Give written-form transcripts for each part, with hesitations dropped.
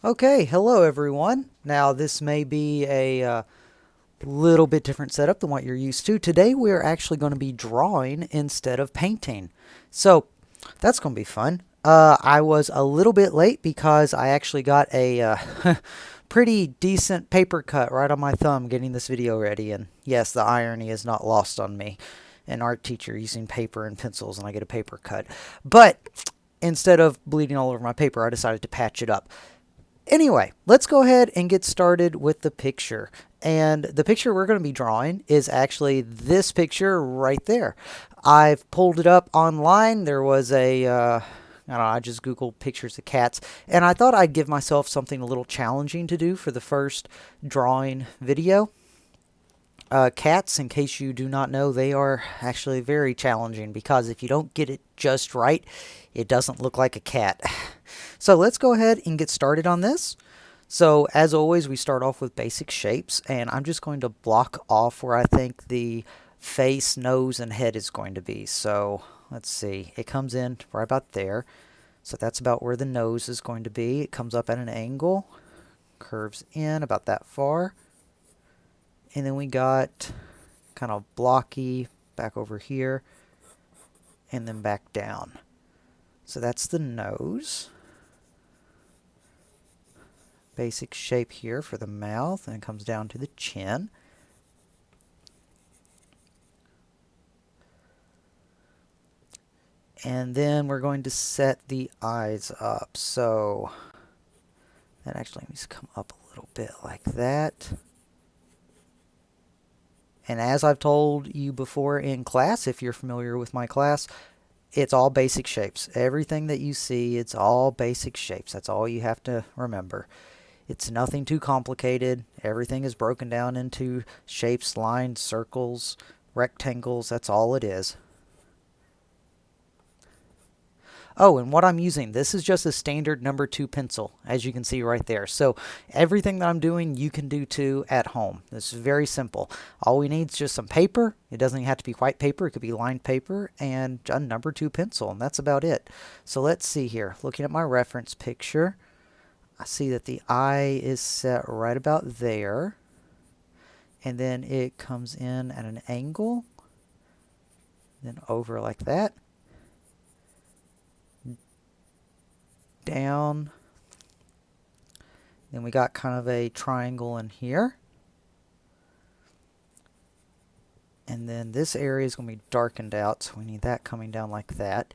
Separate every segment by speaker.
Speaker 1: Okay, hello everyone. Now this may be a little bit different setup than what you're used to. Today we're actually going to be drawing instead of painting. So that's going to be fun. I was a little bit late because I actually got a pretty decent paper cut right on my thumb getting this video ready. And yes, the irony is not lost on me. An art teacher using paper and pencils and I get a paper cut. But instead of bleeding all over my paper, I decided to patch it up. Anyway, let's go ahead and get started with the picture. And the picture we're going to be drawing is actually this picture right there. I've pulled it up online. There was I don't know, I just Googled pictures of cats, and I thought I'd give myself something a little challenging to do for the first drawing video. Cats, in case you do not know, they are actually very challenging because if you don't get it just right, it doesn't look like a cat. So let's go ahead and get started on this. So as always, we start off with basic shapes, and I'm just going to block off where I think the face, nose, and head is going to be. So let's see, it comes in right about there. So that's about where the nose is going to be. It comes up at an angle, curves in about that far. And then we got kind of blocky back over here, and then back down. So that's the nose. Basic shape here for the mouth, and it comes down to the chin. And then we're going to set the eyes up. So that actually needs to come up a little bit like that. And as I've told you before in class, if you're familiar with my class, it's all basic shapes. Everything that you see, it's all basic shapes. That's all you have to remember. It's nothing too complicated. Everything is broken down into shapes, lines, circles, rectangles. That's all it is. Oh, and what I'm using, this is just a standard number 2 pencil, as you can see right there. So everything that I'm doing, you can do too at home. This is very simple. All we need is just some paper. It doesn't even have to be white paper. It could be lined paper and a number 2 pencil, and that's about it. So let's see here. Looking at my reference picture, I see that the eye is set right about there. And then it comes in at an angle, then over like that, down. Then we got kind of a triangle in here. And then this area is going to be darkened out, so we need that coming down like that.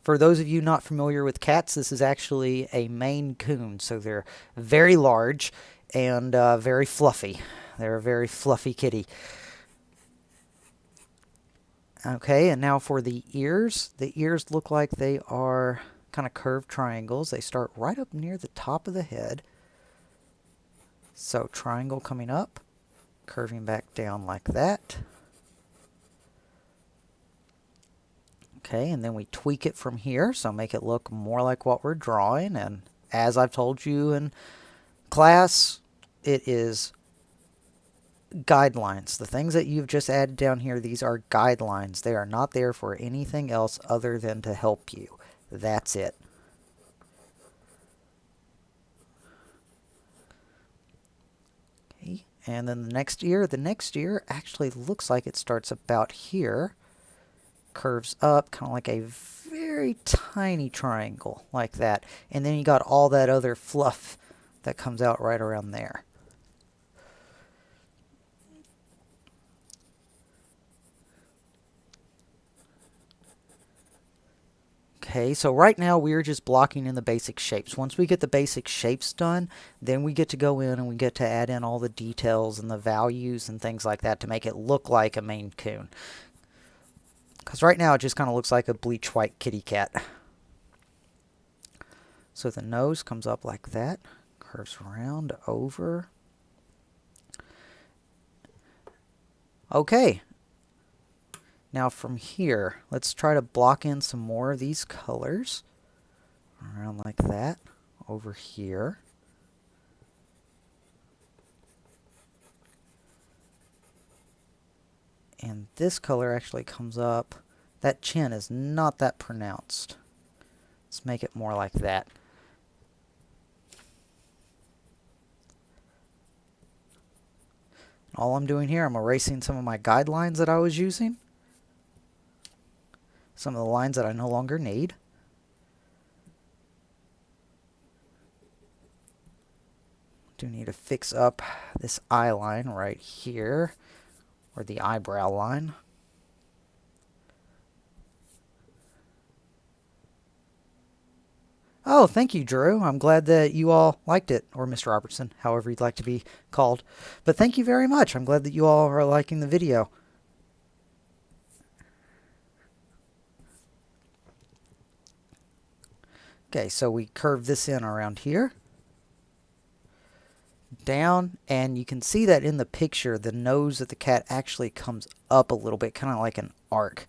Speaker 1: For those of you not familiar with cats, this is actually a Maine Coon, so they're very large and very fluffy. They're a very fluffy kitty. Okay, and now for the ears. The ears look like they are kind of curved triangles. They start right up near the top of the head. So triangle coming up, curving back down like that. Okay, and then we tweak it from here, so make it look more like what we're drawing. And as I've told you in class, it is guidelines. The things that you've just added down here, these are guidelines. They are not there for anything else other than to help you. That's it. Okay, and then the next ear actually looks like it starts about here, curves up, kind of like a very tiny triangle like that. And then you got all that other fluff that comes out right around there. Okay, so right now we're just blocking in the basic shapes. Once we get the basic shapes done, then we get to go in and we get to add in all the details and the values and things like that to make it look like a Maine Coon. Because right now it just kind of looks like a bleach white kitty cat. So the nose comes up like that, curves around, over. Okay, now from here, let's try to block in some more of these colors. Around like that, over here. And this color actually comes up. That chin is not that pronounced. Let's make it more like that. All I'm doing here, I'm erasing some of my guidelines that I was using. Some of the lines that I no longer need. Do need to fix up this eye line right here, or the eyebrow line. Oh, thank you, Drew. I'm glad that you all liked it, or Mr. Robertson, however you'd like to be called. But thank you very much. I'm glad that you all are liking the video. Okay, so we curve this in around here. Down, and you can see that in the picture, the nose of the cat actually comes up a little bit, kind of like an arc.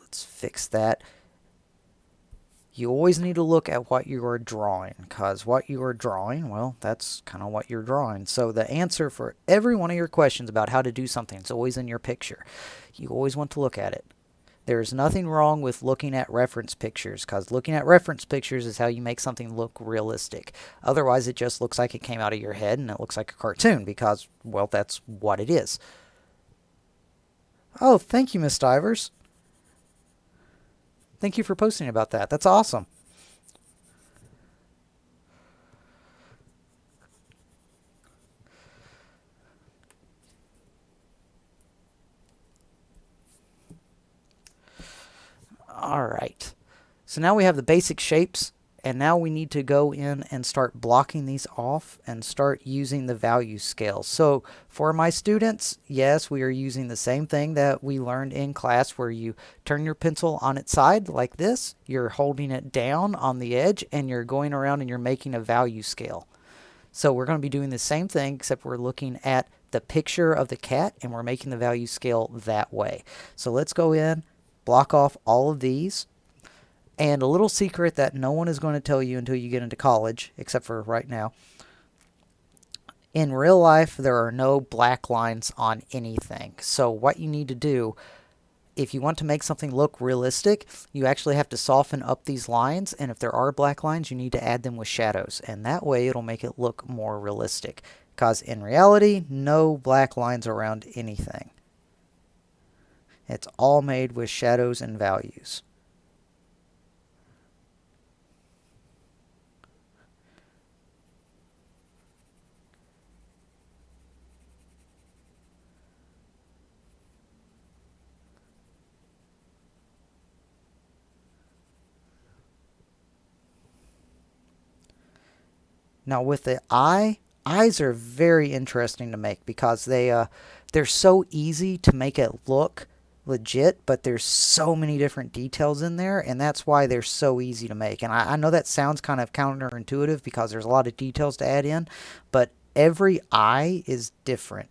Speaker 1: Let's fix that. You always need to look at what you are drawing, because what you are drawing, well, that's kind of what you're drawing. So the answer for every one of your questions about how to do something is always in your picture. You always want to look at it. There's nothing wrong with looking at reference pictures, because looking at reference pictures is how you make something look realistic. Otherwise, it just looks like it came out of your head and it looks like a cartoon, because, well, that's what it is. Oh, thank you, Miss Divers. Thank you for posting about that. That's awesome. All right. So now we have the basic shapes, and now we need to go in and start blocking these off and start using the value scale. So for my students, yes, we are using the same thing that we learned in class, where you turn your pencil on its side like this, you're holding it down on the edge, and you're going around and you're making a value scale. So we're going to be doing the same thing, except we're looking at the picture of the cat and we're making the value scale that way. So let's go in, block off all of these. And a little secret that no one is going to tell you until you get into college, except for right now. In real life, there are no black lines on anything. So what you need to do, if you want to make something look realistic, you actually have to soften up these lines. And if there are black lines, you need to add them with shadows. And that way, it'll make it look more realistic. Because in reality, no black lines around anything. It's all made with shadows and values. Now with the eyes are very interesting to make, because they're so easy to make it look legit, but there's so many different details in there, and that's why they're so easy to make. And I know that sounds kind of counterintuitive, because there's a lot of details to add in, but every eye is different.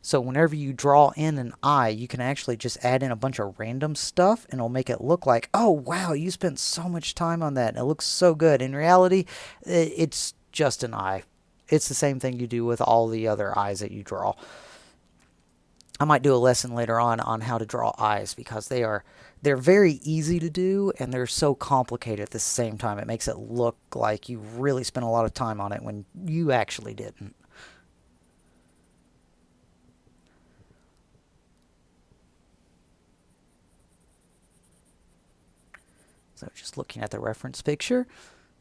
Speaker 1: So whenever you draw in an eye, you can actually just add in a bunch of random stuff, and it'll make it look like, oh, wow, you spent so much time on that. And it looks so good. In reality, it's just an eye. It's the same thing you do with all the other eyes that you draw. I might do a lesson later on how to draw eyes, because they're very easy to do, and they're so complicated at the same time. It makes it look like you really spent a lot of time on it when you actually didn't. So just looking at the reference picture.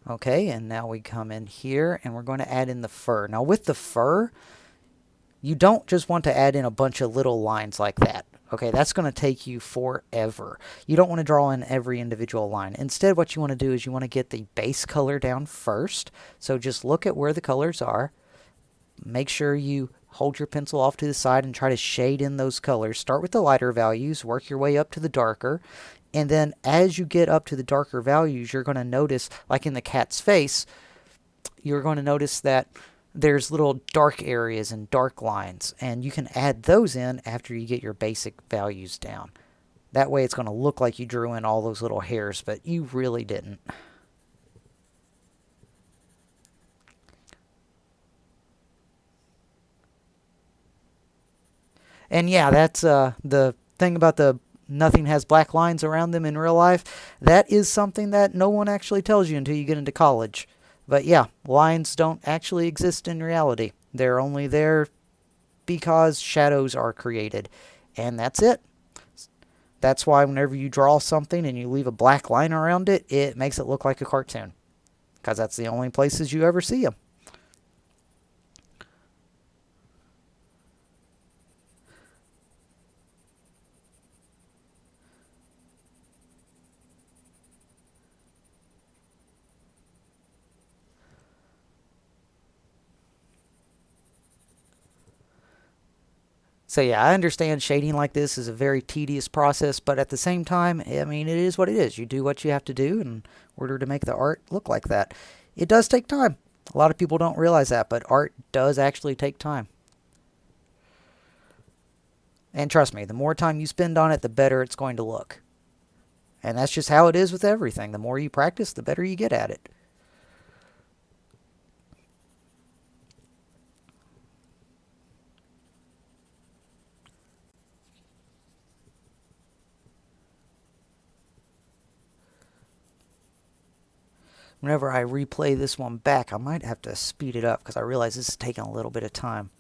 Speaker 1: Okay, and now we come in here and we're going to add in the fur. Now with the fur, you don't just want to add in a bunch of little lines like that. Okay, that's going to take you forever. You don't want to draw in every individual line. Instead, what you want to do is you want to get the base color down first. So just look at where the colors are. Make sure you hold your pencil off to the side and try to shade in those colors. Start with the lighter values, work your way up to the darker. And then as you get up to the darker values, you're going to notice, like in the cat's face, you're going to notice that there's little dark areas and dark lines. And you can add those in after you get your basic values down. That way it's going to look like you drew in all those little hairs, but you really didn't. And yeah, that's the thing about the nothing has black lines around them in real life. That is something that no one actually tells you until you get into college. But yeah, lines don't actually exist in reality. They're only there because shadows are created. And that's it. That's why whenever you draw something and you leave a black line around it, it makes it look like a cartoon. Because that's the only places you ever see them. So yeah, I understand shading like this is a very tedious process, but at the same time, I mean, it is what it is. You do what you have to do in order to make the art look like that. It does take time. A lot of people don't realize that, but art does actually take time. And trust me, the more time you spend on it, the better it's going to look. And that's just how it is with everything. The more you practice, the better you get at it. Whenever I replay this one back, I might have to speed it up because I realize this is taking a little bit of time.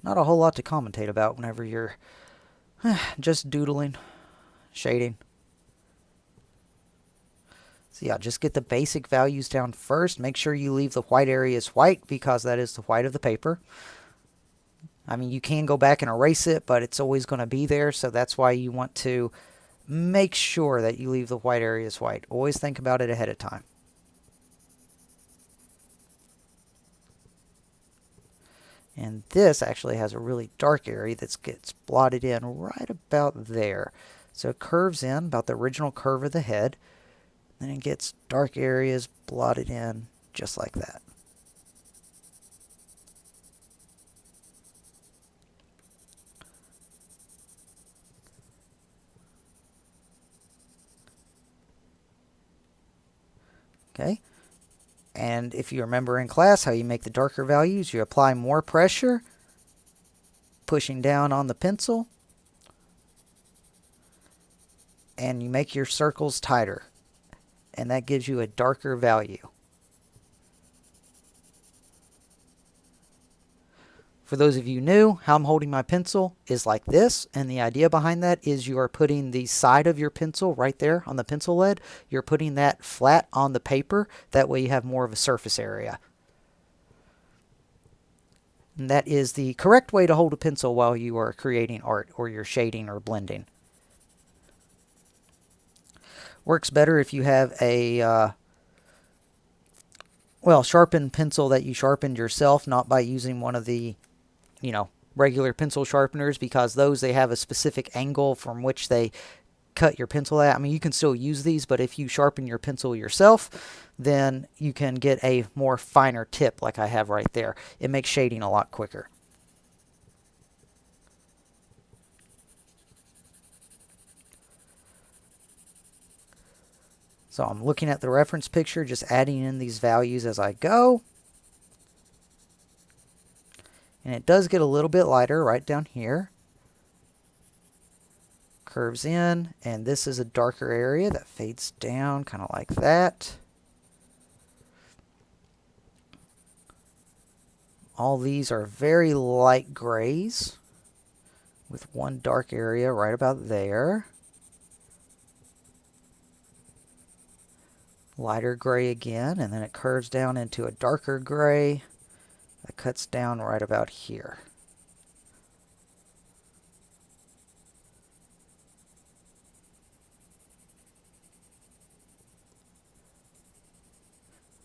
Speaker 1: Not a whole lot to commentate about whenever you're just doodling, shading. So yeah, just get the basic values down first. Make sure you leave the white areas white because that is the white of the paper. I mean, you can go back and erase it, but it's always going to be there. So that's why you want to make sure that you leave the white areas white. Always think about it ahead of time. And this actually has a really dark area that gets blotted in right about there. So it curves in about the original curve of the head. Then it gets dark areas blotted in just like that. Okay. And if you remember in class how you make the darker values, you apply more pressure, pushing down on the pencil, and you make your circles tighter. And that gives you a darker value. For those of you new, how I'm holding my pencil is like this, and the idea behind that is you are putting the side of your pencil right there on the pencil lead. You're putting that flat on the paper. That way you have more of a surface area. And that is the correct way to hold a pencil while you are creating art or you're shading or blending. Works better if you have a sharpened pencil that you sharpened yourself, not by using one of the regular pencil sharpeners, because those, they have a specific angle from which they cut your pencil at. I mean, you can still use these, but if you sharpen your pencil yourself, then you can get a more finer tip like I have right there. It makes shading a lot quicker. So I'm looking at the reference picture, just adding in these values as I go. And it does get a little bit lighter right down here. Curves in, and this is a darker area that fades down, kind of like that. All these are very light grays, with one dark area right about there. Lighter gray again, and then it curves down into a darker gray that cuts down right about here.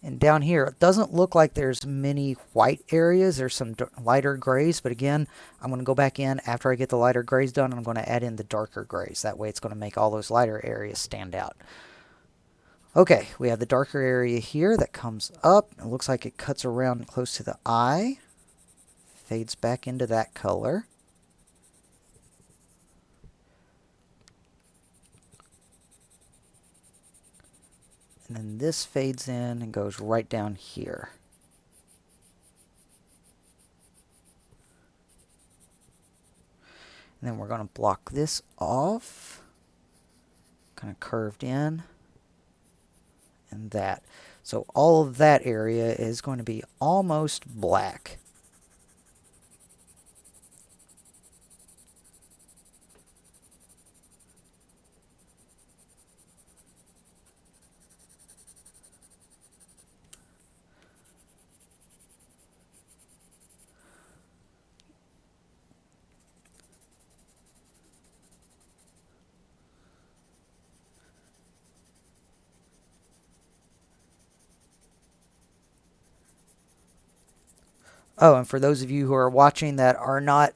Speaker 1: And down here, it doesn't look like there's many white areas. There's some lighter grays, but again, I'm going to go back in after I get the lighter grays done, and I'm going to add in the darker grays. That way it's going to make all those lighter areas stand out. Okay, we have the darker area here that comes up. It looks like it cuts around close to the eye. Fades back into that color. And then this fades in and goes right down here. And then we're going to block this off. Kind of curved in. And that. So all of that area is going to be almost black. Oh, and for those of you who are watching that are not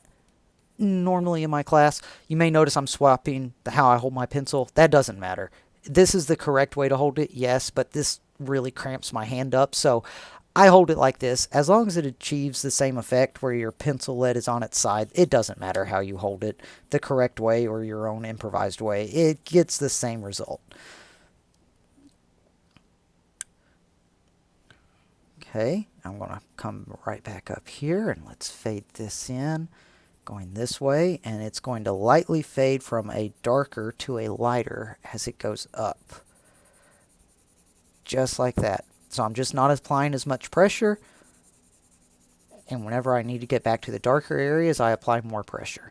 Speaker 1: normally in my class, you may notice I'm swapping how I hold my pencil. That doesn't matter. This is the correct way to hold it, yes, but this really cramps my hand up, so I hold it like this. As long as it achieves the same effect where your pencil lead is on its side, it doesn't matter how you hold it, the correct way or your own improvised way. It gets the same result. Okay, I'm going to come right back up here and let's fade this in. Going this way, and it's going to lightly fade from a darker to a lighter as it goes up. Just like that. So I'm just not applying as much pressure, and whenever I need to get back to the darker areas, I apply more pressure.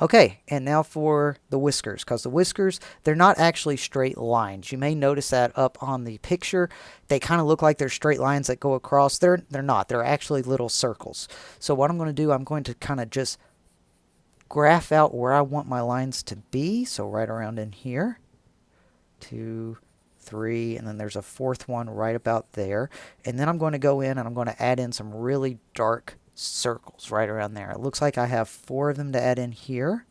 Speaker 1: Okay, and now for the whiskers, because the whiskers, they're not actually straight lines. You may notice that up on the picture. They kind of look like they're straight lines that go across. They're not. They're actually little circles. So what I'm going to do, I'm going to kind of just graph out where I want my lines to be. So right around in here. 2, 3, and then there's a fourth one right about there. And then I'm going to go in and I'm going to add in some really dark circles right around there. It looks like I have 4 of them to add in here.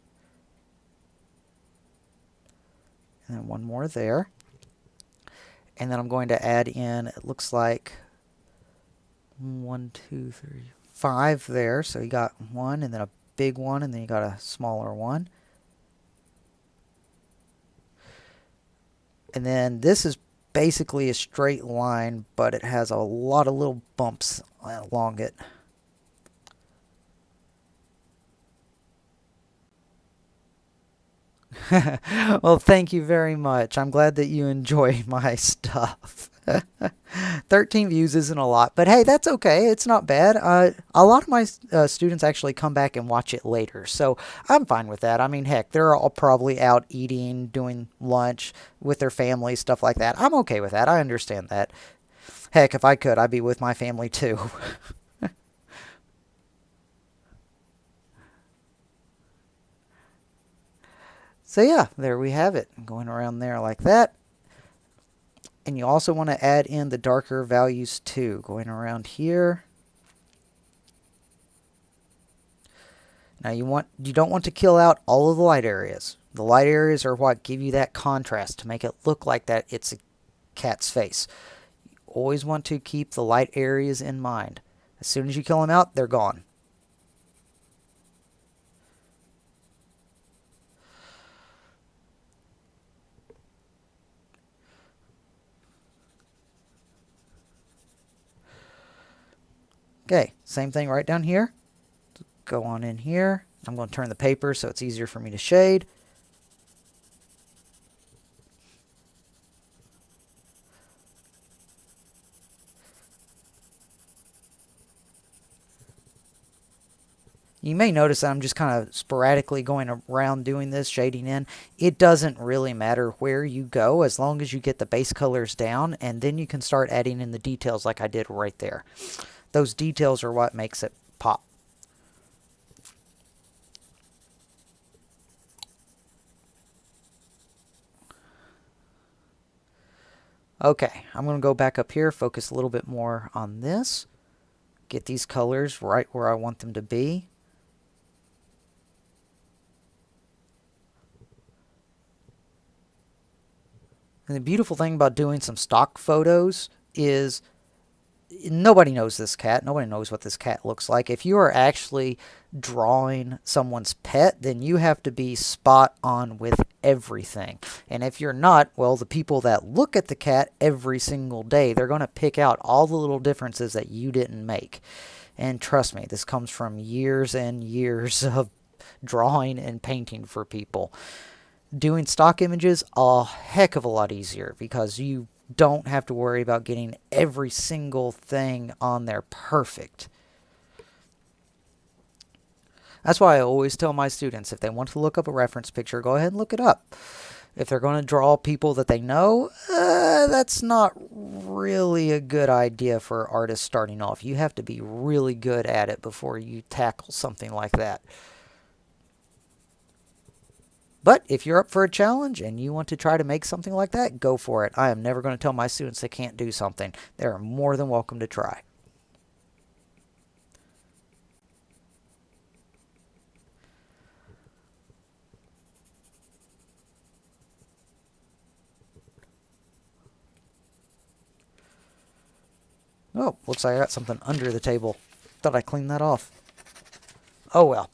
Speaker 1: And then one more there. And then I'm going to add in, it looks like 1, 2, 3, 5 there. So you got one and then a big one and then you got a smaller one. And then this is basically a straight line, but it has a lot of little bumps along it. Well, thank you very much. I'm glad that you enjoy my stuff. 13 views isn't a lot, but hey, that's okay. It's not bad. A lot of my students actually come back and watch it later, so I'm fine with that. I mean, heck, they're all probably out eating, doing lunch with their family, stuff like that. I'm okay with that. I understand that. Heck, if I could, I'd be with my family too. So yeah, there we have it. Going around there like that. And you also want to add in the darker values too. Going around here. Now you don't want to kill out all of the light areas. The light areas are what give you that contrast to make it look like that it's a cat's face. You always want to keep the light areas in mind. As soon as you kill them out, they're gone. Okay, same thing right down here. Go on in here. I'm going to turn the paper so it's easier for me to shade. You may notice that I'm just kind of sporadically going around doing this, shading in. It doesn't really matter where you go as long as you get the base colors down, and then you can start adding in the details like I did right there. Those details are what makes it pop. Okay, I'm going to go back up here, focus a little bit more on this. Get these colors right where I want them to be. And the beautiful thing about doing some stock photos is nobody knows this cat. Nobody knows what this cat looks like. If you are actually drawing someone's pet, then you have to be spot on with everything. And if you're not, well, the people that look at the cat every single day, they're going to pick out all the little differences that you didn't make. And trust me, this comes from years and years of drawing and painting for people. Doing stock images a heck of a lot easier because you don't have to worry about getting every single thing on there perfect. That's why I always tell my students if they want to look up a reference picture, go ahead and look it up. If they're going to draw people that they know, that's not really a good idea for artists starting off. You have to be really good at it before you tackle something like that. But if you're up for a challenge and you want to try to make something like that, go for it. I am never going to tell my students they can't do something. They are more than welcome to try. Oh, looks like I got something under the table. Thought I cleaned that off. Oh well.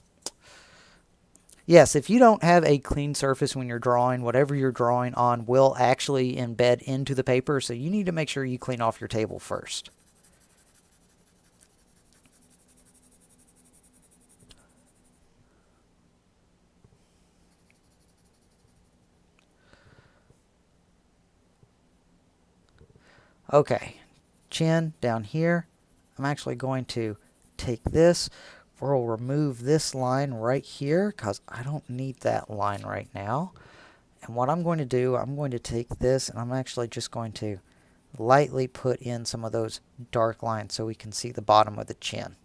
Speaker 1: Yes, if you don't have a clean surface when you're drawing, whatever you're drawing on will actually embed into the paper, so you need to make sure you clean off your table first. Okay, chin down here. I'm actually going to take this. We'll remove this line right here because I don't need that line right now. And what I'm going to do, I'm going to take this and I'm actually just going to lightly put in some of those dark lines so we can see the bottom of the chin.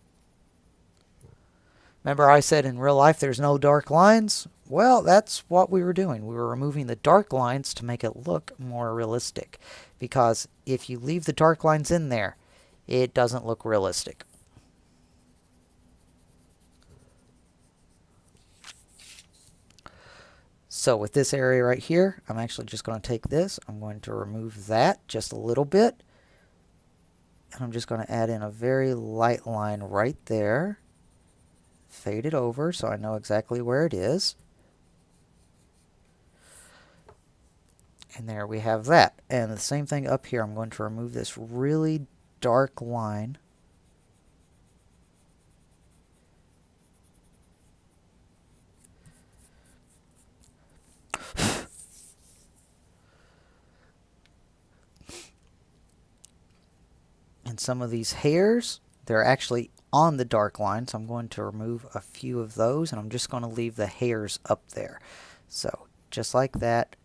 Speaker 1: Remember I said in real life there's no dark lines? Well, that's what we were doing. We were removing the dark lines to make it look more realistic. Because if you leave the dark lines in there, it doesn't look realistic. So with this area right here, I'm actually just going to take this. I'm going to remove that just a little bit. And I'm just going to add in a very light line right there. Fade it over so I know exactly where it is. And there we have that. And the same thing up here. I'm going to remove this really dark line. And some of these hairs, they're actually on the dark line, so I'm going to remove a few of those, and I'm just going to leave the hairs up there. So just like that.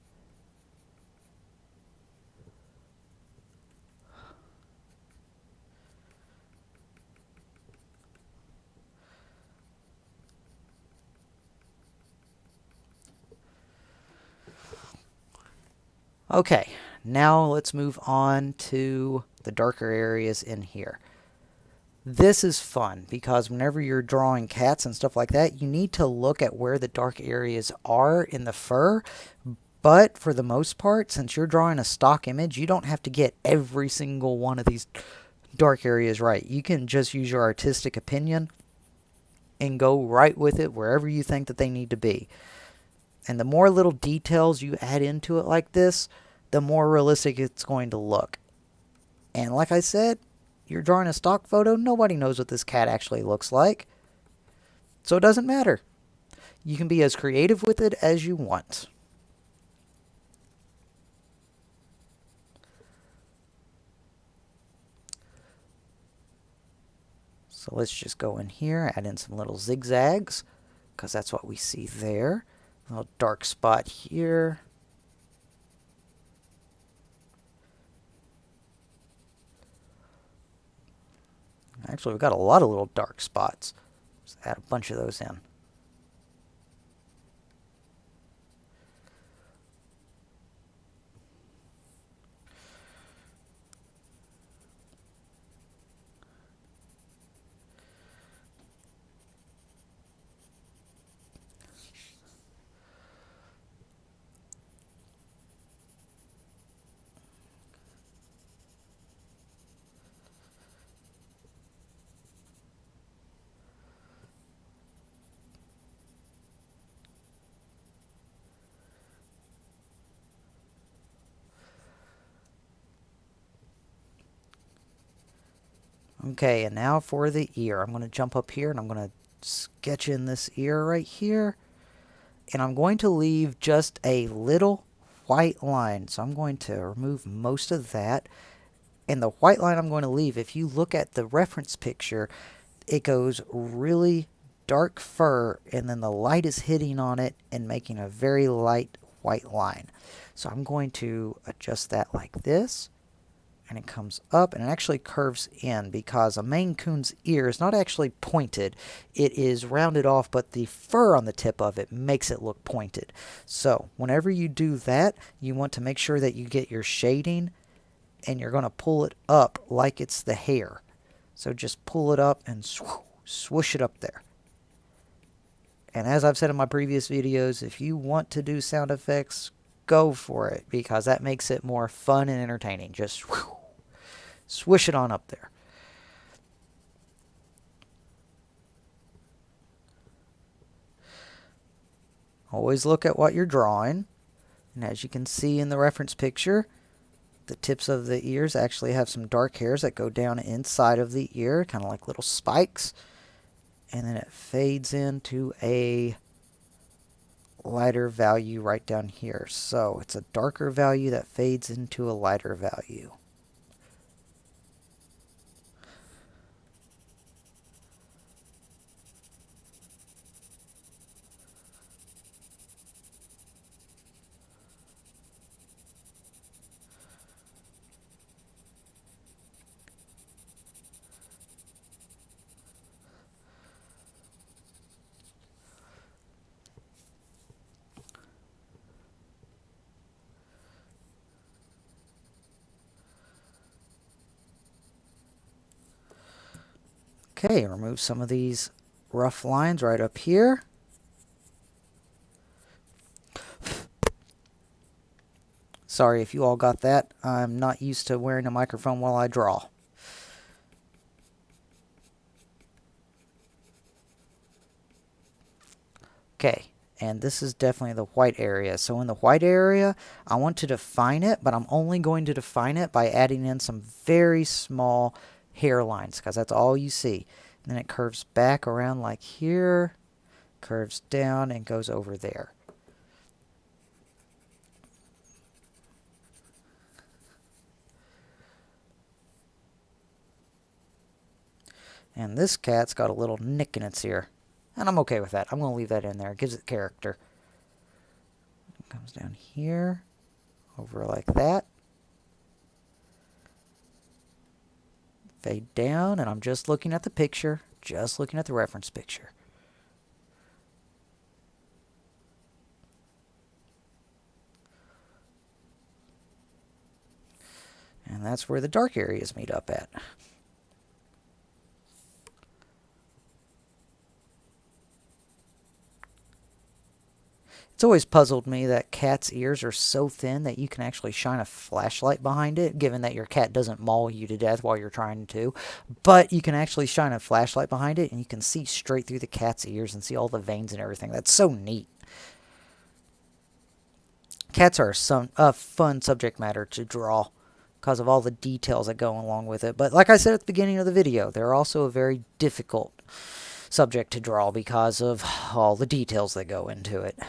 Speaker 1: Okay, now let's move on to the darker areas in here. This is fun because whenever you're drawing cats and stuff like that, you need to look at where the dark areas are in the fur. But for the most part, since you're drawing a stock image, you don't have to get every single one of these dark areas right. You can just use your artistic opinion and go right with it wherever you think that they need to be. And the more little details you add into it like this, the more realistic it's going to look. And like I said, you're drawing a stock photo, nobody knows what this cat actually looks like. So it doesn't matter. You can be as creative with it as you want. So let's just go in here, add in some little zigzags, because that's what we see there. A little dark spot here. Actually, we've got a lot of little dark spots. Let's add a bunch of those in. Okay, and now for the ear. I'm going to jump up here and I'm going to sketch in this ear right here. And I'm going to leave just a little white line. So I'm going to remove most of that. And the white line I'm going to leave, if you look at the reference picture, it goes really dark fur and then the light is hitting on it and making a very light white line. So I'm going to adjust that like this. and it comes up, and it actually curves in because a Maine Coon's ear is not actually pointed. It is rounded off, but the fur on the tip of it makes it look pointed. So whenever you do that, you want to make sure that you get your shading, and you're going to pull it up like it's the hair. So just pull it up and swoosh it up there. And as I've said in my previous videos, if you want to do sound effects, go for it, because that makes it more fun and entertaining. Just swish it on up there. Always look at what you're drawing. And as you can see in the reference picture, the tips of the ears actually have some dark hairs that go down inside of the ear, kind of like little spikes. And then it fades into a lighter value right down here. So it's a darker value that fades into a lighter value. Okay, remove some of these rough lines right up here. Sorry if you all got that. I'm not used to wearing a microphone while I draw. Okay, and this is definitely the white area. So in the white area, I want to define it, but I'm only going to define it by adding in some very small hairlines, because that's all you see. And then it curves back around like here, curves down, and goes over there. And this cat's got a little nick in its ear. And I'm okay with that. I'm going to leave that in there. It gives it character. It comes down here, over like that. Fade down, and I'm just looking at the picture, just looking at the reference picture. And that's where the dark areas meet up at. It's always puzzled me that cats' ears are so thin that you can actually shine a flashlight behind it, given that your cat doesn't maul you to death while you're trying to. But you can actually shine a flashlight behind it, and you can see straight through the cat's ears and see all the veins and everything. That's so neat. Cats are a fun subject matter to draw because of all the details that go along with it. But like I said at the beginning of the video, they're also a very difficult subject to draw because of all the details that go into it.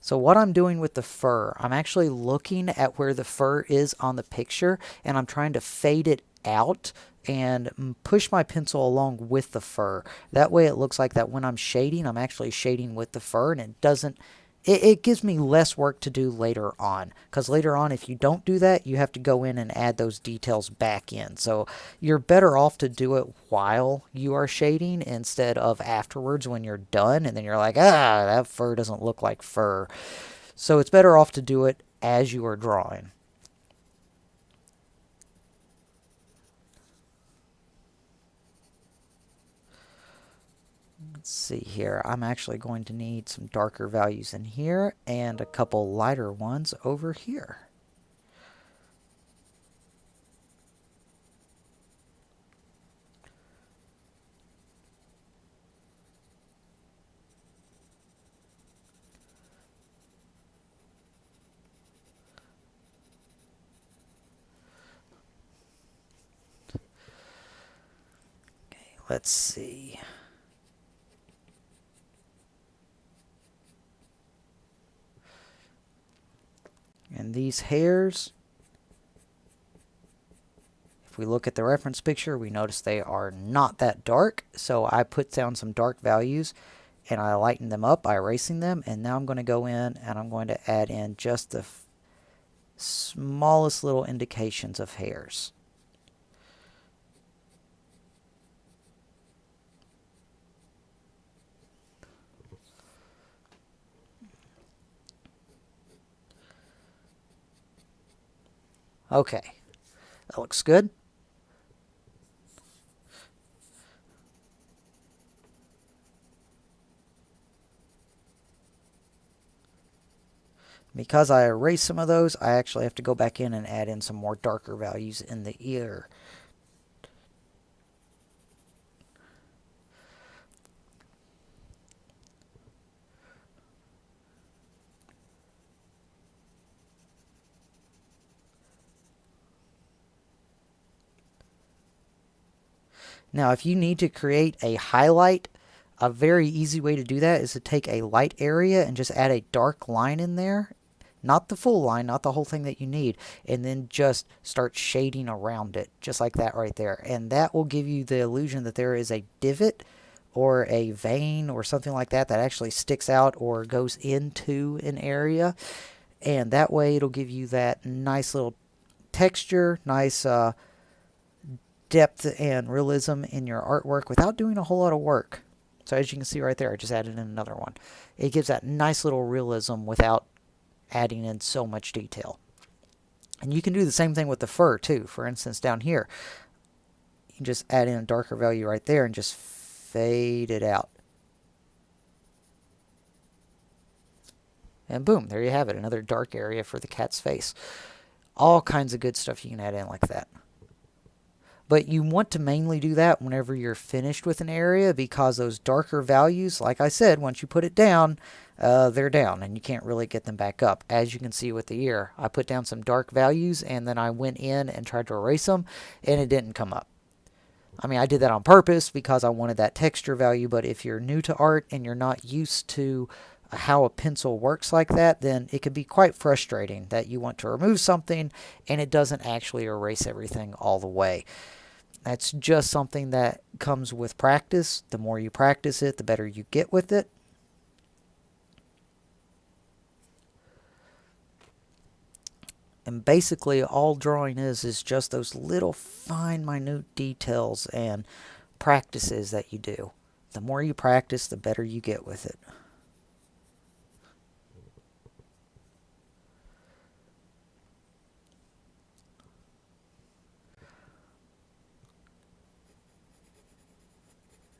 Speaker 1: So what I'm doing with the fur, I'm actually looking at where the fur is on the picture, and I'm trying to fade it out and push my pencil along with the fur. That way it looks like that when I'm shading, I'm actually shading with the fur, and it doesn't, it gives me less work to do later on. Because later on, if you don't do that, you have to go in and add those details back in. So you're better off to do it while you are shading instead of afterwards when you're done. And then you're like, ah, that fur doesn't look like fur. So it's better off to do it as you are drawing. Let's see here. I'm actually going to need some darker values in here and a couple lighter ones over here. Okay, let's see. And these hairs, if we look at the reference picture, we notice they are not that dark. So I put down some dark values, and I lighten them up by erasing them. And now I'm going to go in and I'm going to add in just the smallest little indications of hairs. Okay, that looks good. Because I erased some of those, I actually have to go back in and add in some more darker values in the ear. Now, if you need to create a highlight, a very easy way to do that is to take a light area and just add a dark line in there. Not the full line, not the whole thing that you need, and then just start shading around it, just like that right there. And that will give you the illusion that there is a divot or a vein or something like that that actually sticks out or goes into an area. And that way it'll give you that nice little texture, nice depth and realism in your artwork without doing a whole lot of work. So as you can see right there, I just added in another one. It gives that nice little realism without adding in so much detail. And you can do the same thing with the fur too. For instance, down here, you can just add in a darker value right there and just fade it out. And boom, there you have it, another dark area for the cat's face. All kinds of good stuff you can add in like that. But you want to mainly do that whenever you're finished with an area, because those darker values, like I said, once you put it down, they're down and you can't really get them back up. As you can see with the ear, I put down some dark values and then I went in and tried to erase them and it didn't come up. I mean, I did that on purpose because I wanted that texture value, but if you're new to art and you're not used to how a pencil works like that, then it can be quite frustrating that you want to remove something and it doesn't actually erase everything all the way. That's just something that comes with practice. The more you practice it, the better you get with it. And basically all drawing is just those little fine, minute details and practices that you do. The more you practice, the better you get with it.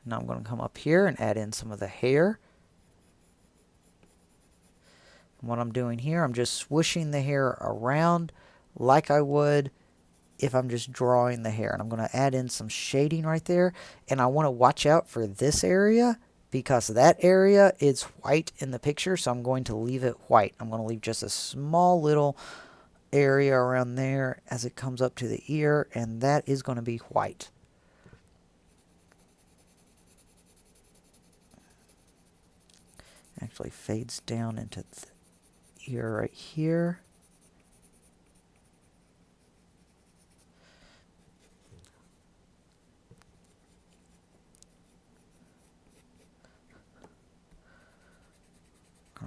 Speaker 1: Now I'm going to come up here and add in some of the hair. And what I'm doing here, I'm just swooshing the hair around like I would if I'm just drawing the hair. And I'm going to add in some shading right there. And I want to watch out for this area because that area is white in the picture. So I'm going to leave it white. I'm going to leave just a small little area around there as it comes up to the ear. And that is going to be white. Actually fades down into the ear right here.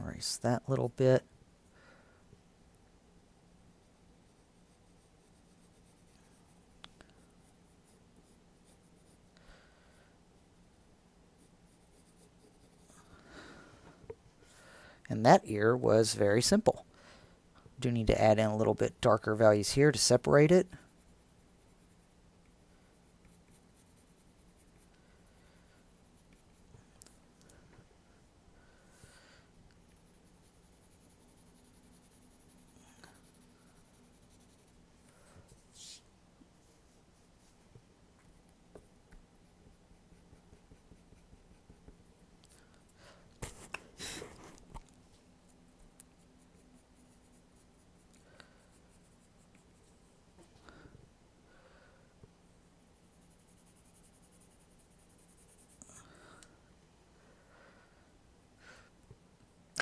Speaker 1: Erase that little bit. And that ear was very simple. Do need to add in a little bit darker values here to separate it.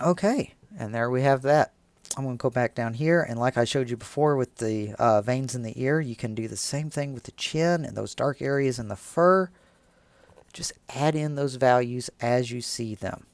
Speaker 1: Okay, and there we have that. I'm going to go back down here, and like I showed you before with the veins in the ear, you can do the same thing with the chin and those dark areas in the fur. Just add in those values as you see them.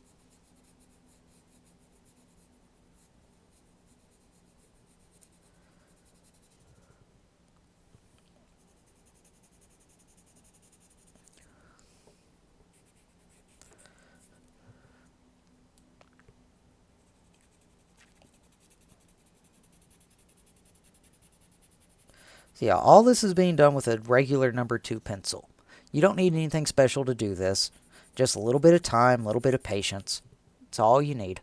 Speaker 1: So yeah, all this is being done with a regular number 2 pencil. You don't need anything special to do this. Just a little bit of time, a little bit of patience. It's all you need.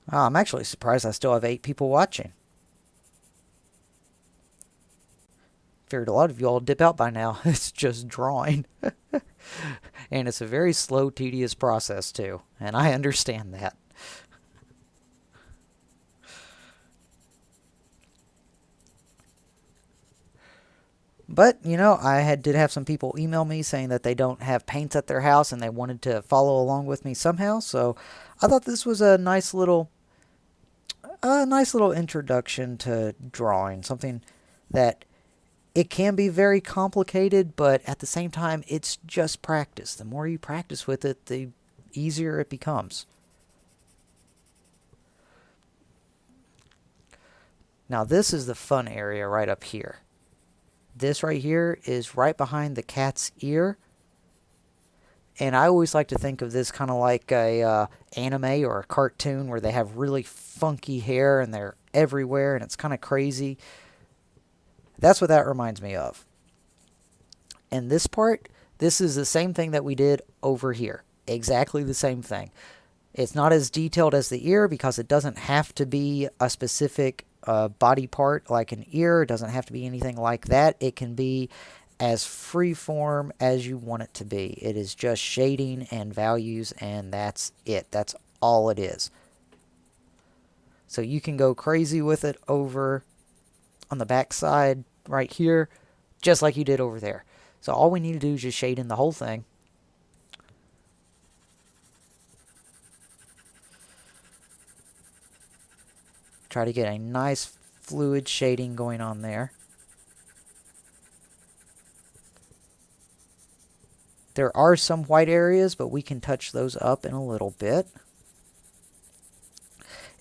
Speaker 1: I'm actually surprised I still have 8 people watching. Figured a lot of you all dip out by now. It's just drawing. And it's a very slow, tedious process too. And I understand that. But, you know, did have some people email me saying that they don't have paints at their house and they wanted to follow along with me somehow. So I thought this was a nice little introduction to drawing. Something that it can be very complicated, but at the same time, it's just practice. The more you practice with it, the easier it becomes. Now, this is the fun area right up here. This right here is right behind the cat's ear. And I always like to think of this kind of like a anime or a cartoon where they have really funky hair and they're everywhere and it's kind of crazy. That's what that reminds me of. And this part, this is the same thing that we did over here. Exactly the same thing. It's not as detailed as the ear because it doesn't have to be a specific body part like an ear. It doesn't have to be anything like that. It can be as freeform as you want it to be. It is just shading and values, and that's it. That's all it is. So you can go crazy with it over on the back side right here, just like you did over there. So all we need to do is just shade in the whole thing. Try to get a nice fluid shading going on there. There are some white areas, but we can touch those up in a little bit.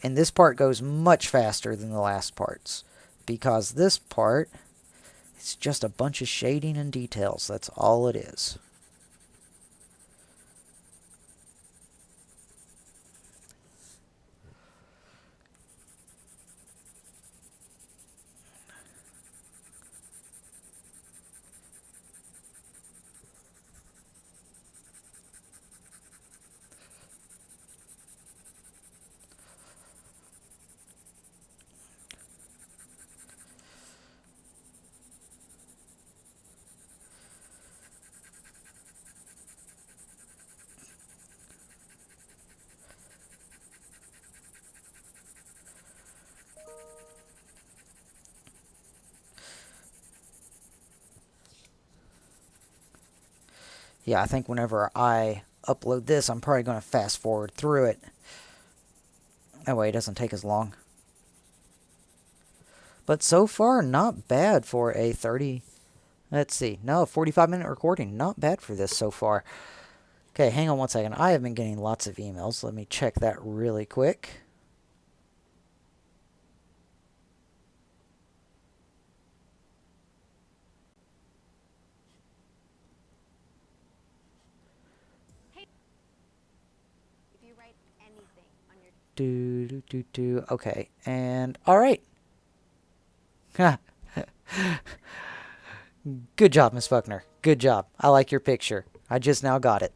Speaker 1: And this part goes much faster than the last parts, because this part, it's just a bunch of shading and details. That's all it is. Yeah, I think whenever I upload this, I'm probably going to fast forward through it. That way it doesn't take as long. But so far, not bad for a 45-minute recording. Not bad for this so far. Okay, hang on one second. I have been getting lots of emails. Let me check that really quick. Okay, and all right. Good job, Miss Buckner. Good job. I like your picture. I just now got it.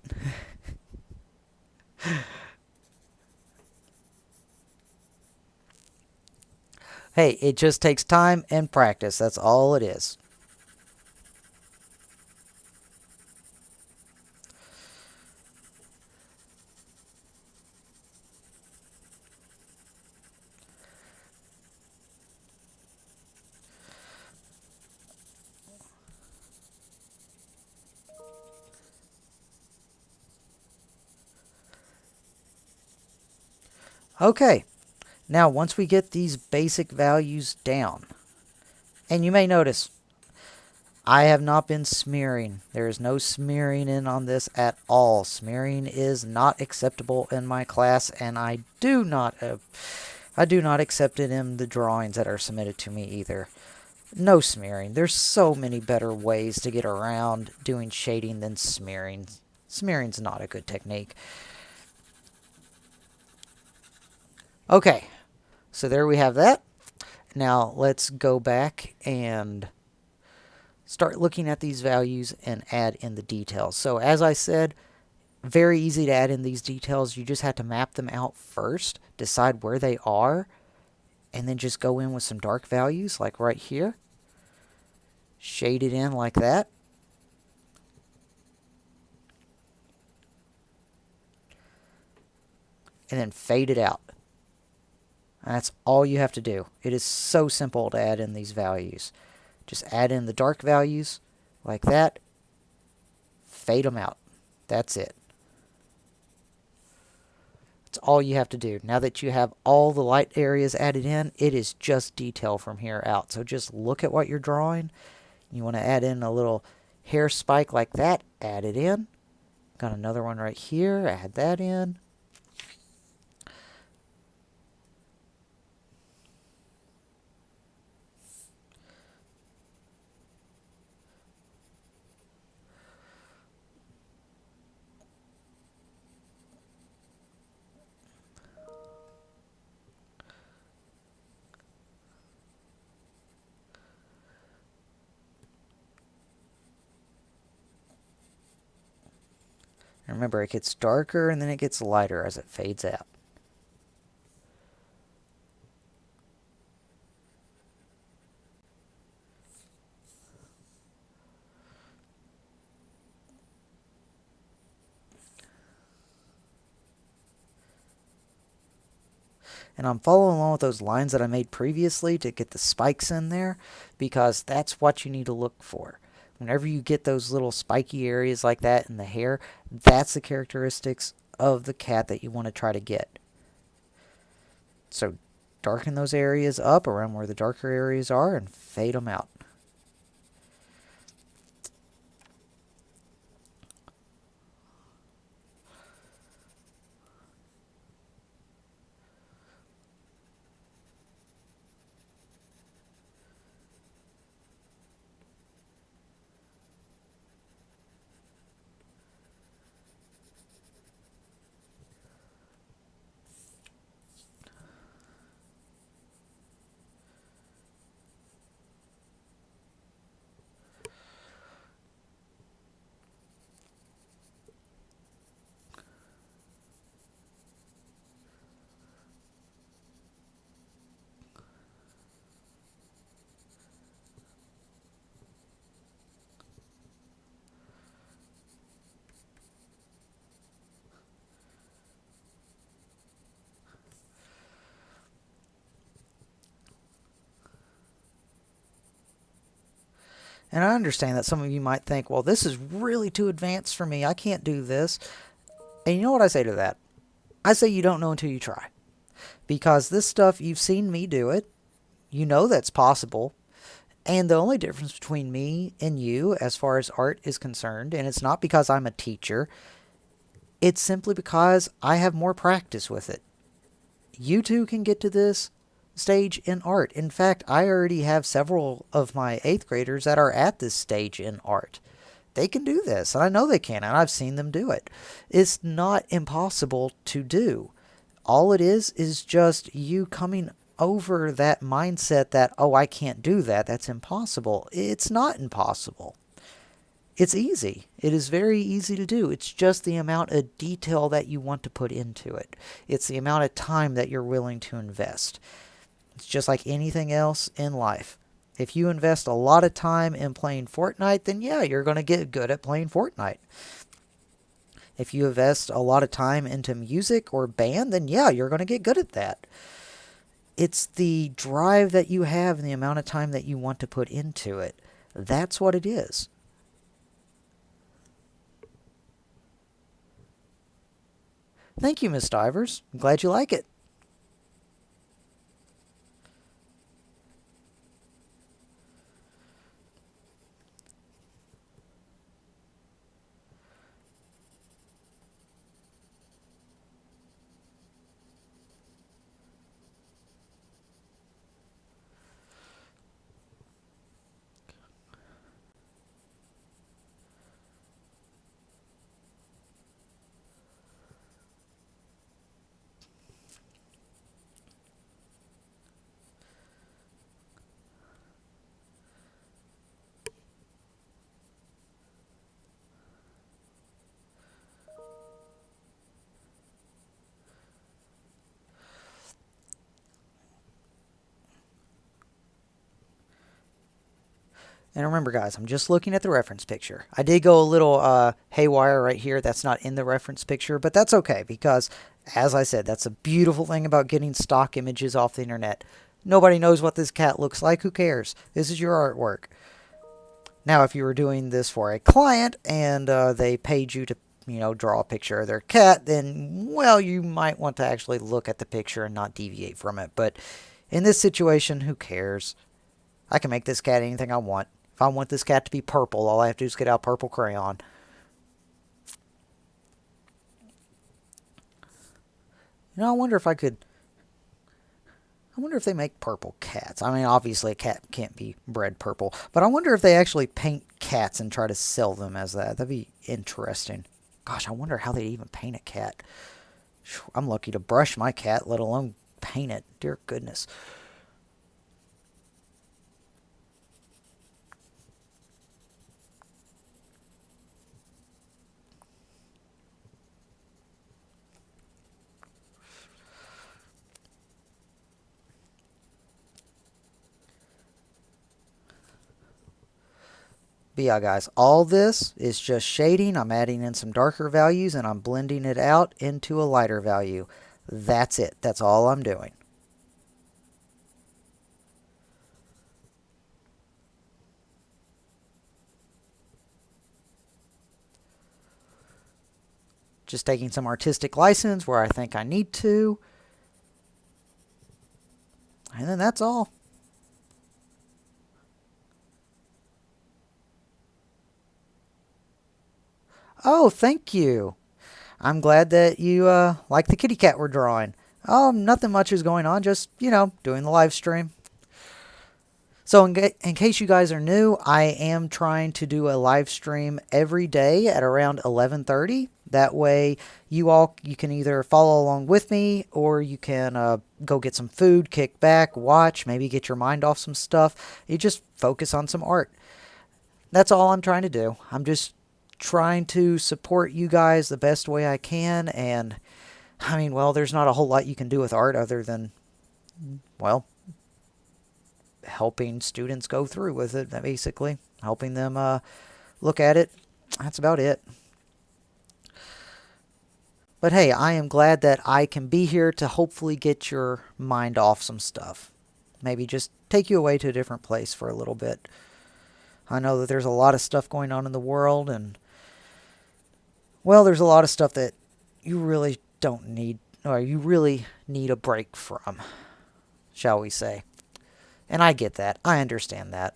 Speaker 1: Hey, it just takes time and practice. That's all it is. Okay, now once we get these basic values down, and you may notice I have not been smearing. There is no smearing in on this at all. Smearing is not acceptable in my class, and I do not accept it in the drawings that are submitted to me either. No smearing. There's so many better ways to get around doing shading than smearing. Smearing's not a good technique. Okay, so there we have that. Now let's go back and start looking at these values and add in the details. So as I said, very easy to add in these details. You just have to map them out first, decide where they are, and then just go in with some dark values like right here. Shade it in like that. And then fade it out. And that's all you have to do. It is so simple to add in these values. Just add in the dark values like that. Fade them out. That's it. That's all you have to do. Now that you have all the light areas added in, it is just detail from here out. So just look at what you're drawing. You want to add in a little hair spike like that. Add it in. Got another one right here. Add that in. And remember, it gets darker and then it gets lighter as it fades out. And I'm following along with those lines that I made previously to get the spikes in there, because that's what you need to look for. Whenever you get those little spiky areas like that in the hair, that's the characteristics of the cat that you want to try to get. So darken those areas up around where the darker areas are and fade them out. And I understand that some of you might think, well, this is really too advanced for me. I can't do this. And you know what I say to that? I say you don't know until you try. Because this stuff, you've seen me do it. You know that's possible. And the only difference between me and you as far as art is concerned, and it's not because I'm a teacher, it's simply because I have more practice with it. You too can get to this stage in art. In fact, I already have several of my 8th graders that are at this stage in art. They can do this, and I know they can, and I've seen them do it. It's not impossible to do. All it is just you coming over that mindset that, oh, I can't do that. That's impossible. It's not impossible. It's easy. It is very easy to do. It's just the amount of detail that you want to put into it. It's the amount of time that you're willing to invest. It's just like anything else in life. If you invest a lot of time in playing Fortnite, then yeah, you're going to get good at playing Fortnite. If you invest a lot of time into music or band, then yeah, you're going to get good at that. It's the drive that you have and the amount of time that you want to put into it. That's what it is. Thank you, Miss Divers. I'm glad you like it. And remember, guys, I'm just looking at the reference picture. I did go a little haywire right here. That's not in the reference picture, but that's okay because, as I said, that's a beautiful thing about getting stock images off the internet. Nobody knows what this cat looks like. Who cares? This is your artwork. Now, if you were doing this for a client and they paid you to, draw a picture of their cat, then, well, you might want to actually look at the picture and not deviate from it. But in this situation, who cares? I can make this cat anything I want. If I want this cat to be purple, all I have to do is get out purple crayon. I wonder if they make purple cats. I mean, obviously a cat can't be bred purple, but I wonder if they actually paint cats and try to sell them as that. That'd be interesting. Gosh, I wonder how they'd even paint a cat. I'm lucky to brush my cat, let alone paint it. Dear goodness. But yeah, guys, all this is just shading. I'm adding in some darker values and I'm blending it out into a lighter value. That's it. That's all I'm doing. Just taking some artistic license where I think I need to. And then that's all. Oh, thank you. I'm glad that you like the kitty cat we're drawing. Oh, nothing much is going on. Just, doing the live stream. So in case you guys are new, I am trying to do a live stream every day at around 11:30. That way you can either follow along with me or you can go get some food, kick back, watch, maybe get your mind off some stuff. You just focus on some art. That's all I'm trying to do. I'm just trying to support you guys the best way I can. And I mean, well, there's not a whole lot you can do with art other than, well, helping students go through with it, basically. Helping them look at it. That's about it. But hey, I am glad that I can be here to hopefully get your mind off some stuff. Maybe just take you away to a different place for a little bit. I know that there's a lot of stuff going on in the world, and, well, there's a lot of stuff that you really don't need, or you really need a break from, shall we say. And I get that. I understand that.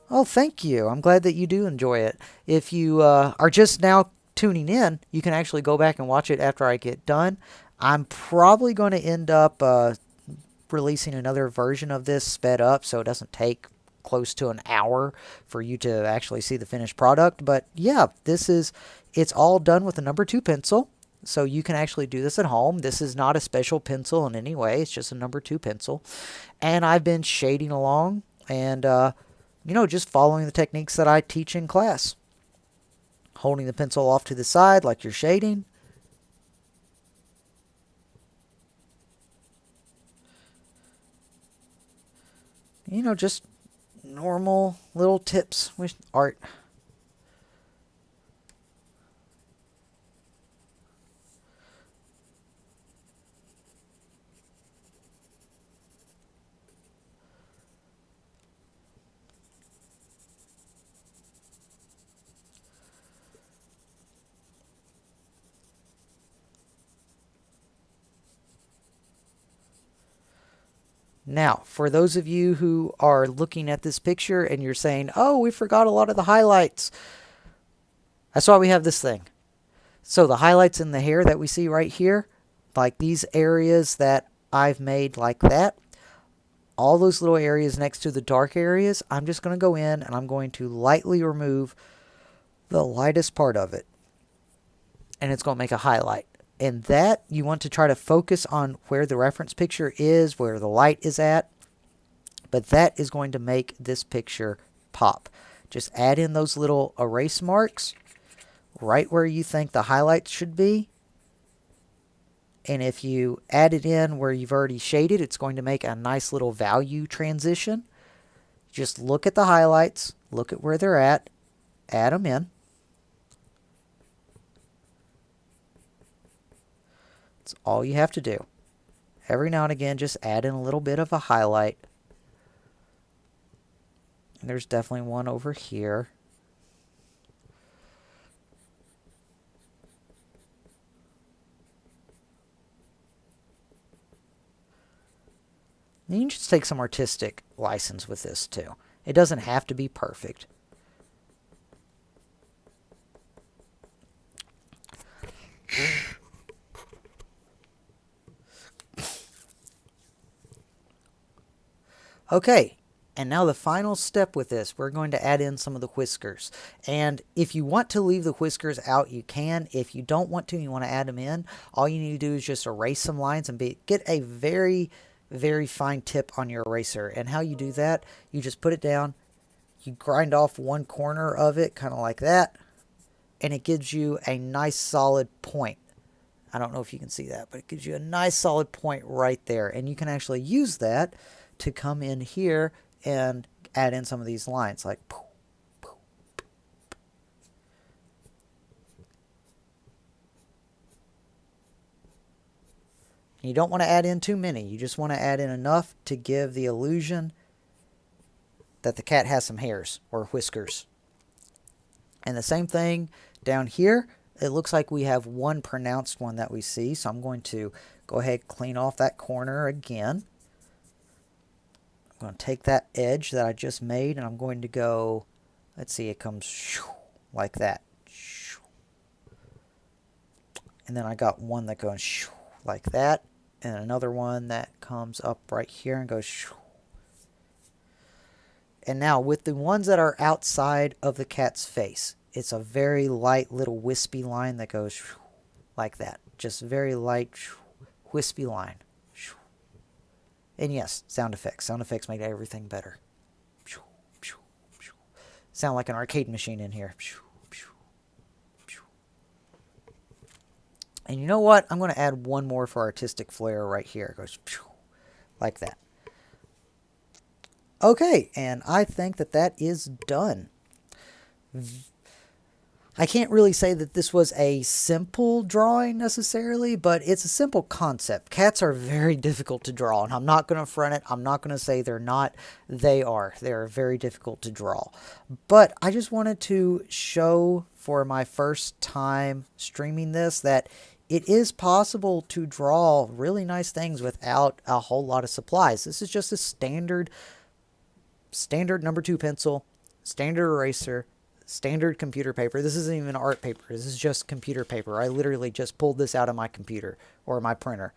Speaker 1: Oh, thank you. I'm glad that you do enjoy it. If you are just now tuning in, you can actually go back and watch it after I get done. I'm probably going to end up releasing another version of this sped up so it doesn't take close to an hour for you to actually see the finished product. But yeah, it's all done with a number 2 pencil. So you can actually do this at home. This is not a special pencil in any way. It's just a number 2 pencil. And I've been shading along and, just following the techniques that I teach in class. Holding the pencil off to the side like you're shading. Just normal little tips with art. Now, for those of you who are looking at this picture and you're saying, oh, we forgot a lot of the highlights. That's why we have this thing. So the highlights in the hair that we see right here, like these areas that I've made like that, all those little areas next to the dark areas, I'm just going to go in and I'm going to lightly remove the lightest part of it. And it's going to make a highlight. And that, you want to try to focus on where the reference picture is, where the light is at. But that is going to make this picture pop. Just add in those little erase marks right where you think the highlights should be. And if you add it in where you've already shaded, it's going to make a nice little value transition. Just look at the highlights, look at where they're at, add them in. That's all you have to do. Every now and again, just add in a little bit of a highlight. And there's definitely one over here. And you can just take some artistic license with this too. It doesn't have to be perfect. Okay, and now the final step with this, we're going to add in some of the whiskers. And if you want to leave the whiskers out, you can. If you don't want to, you want to add them in, all you need to do is just erase some lines and get a very, very fine tip on your eraser. And how you do that, you just put it down, you grind off one corner of it, kind of like that, and it gives you a nice solid point. I don't know if you can see that, but it gives you a nice solid point right there. And you can actually use that to come in here and add in some of these lines like poof, poof, poof. You don't want to add in too many. You just want to add in enough to give the illusion that the cat has some hairs or whiskers. And the same thing down here. It looks like we have one pronounced one that we see. So I'm going to go ahead and clean off that corner again. I'm going to take that edge that I just made and I'm going to go, let's see, it comes like that. And then I got one that goes like that. And another one that comes up right here and goes. And now with the ones that are outside of the cat's face, it's a very light little wispy line that goes like that. Just very light wispy line. And yes, sound effects. Sound effects make everything better. Sound like an arcade machine in here. And you know what? I'm going to add one more for artistic flair right here. It goes like that. Okay, and I think that that is done. I can't really say that this was a simple drawing necessarily, but it's a simple concept. Cats are very difficult to draw, and I'm not going to front it. I'm not going to say they're not. They are. They're very difficult to draw. But I just wanted to show for my first time streaming this that it is possible to draw really nice things without a whole lot of supplies. This is just a standard number 2 pencil, standard eraser, standard computer paper. This isn't even art paper. This is just computer paper. I literally just pulled this out of my computer or my printer.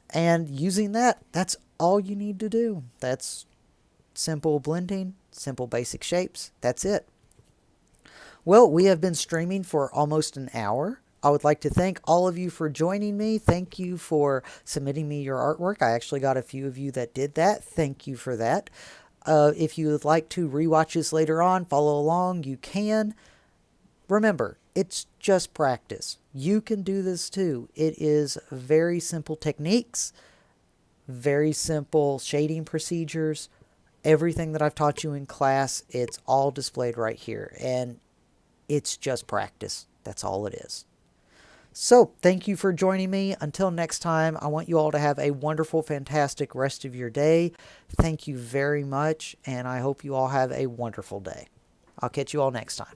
Speaker 1: And using that, that's all you need to do. That's simple blending, simple basic shapes. That's it. Well, we have been streaming for almost an hour. I would like to thank all of you for joining me. Thank you for submitting me your artwork. I actually got a few of you that did that. Thank you for that. If you would like to rewatch this later on, follow along, you can. Remember, it's just practice. You can do this too. It is very simple techniques, very simple shading procedures. Everything that I've taught you in class, it's all displayed right here. And it's just practice. That's all it is. So, thank you for joining me. Until next time, I want you all to have a wonderful, fantastic rest of your day. Thank you very much, and I hope you all have a wonderful day. I'll catch you all next time.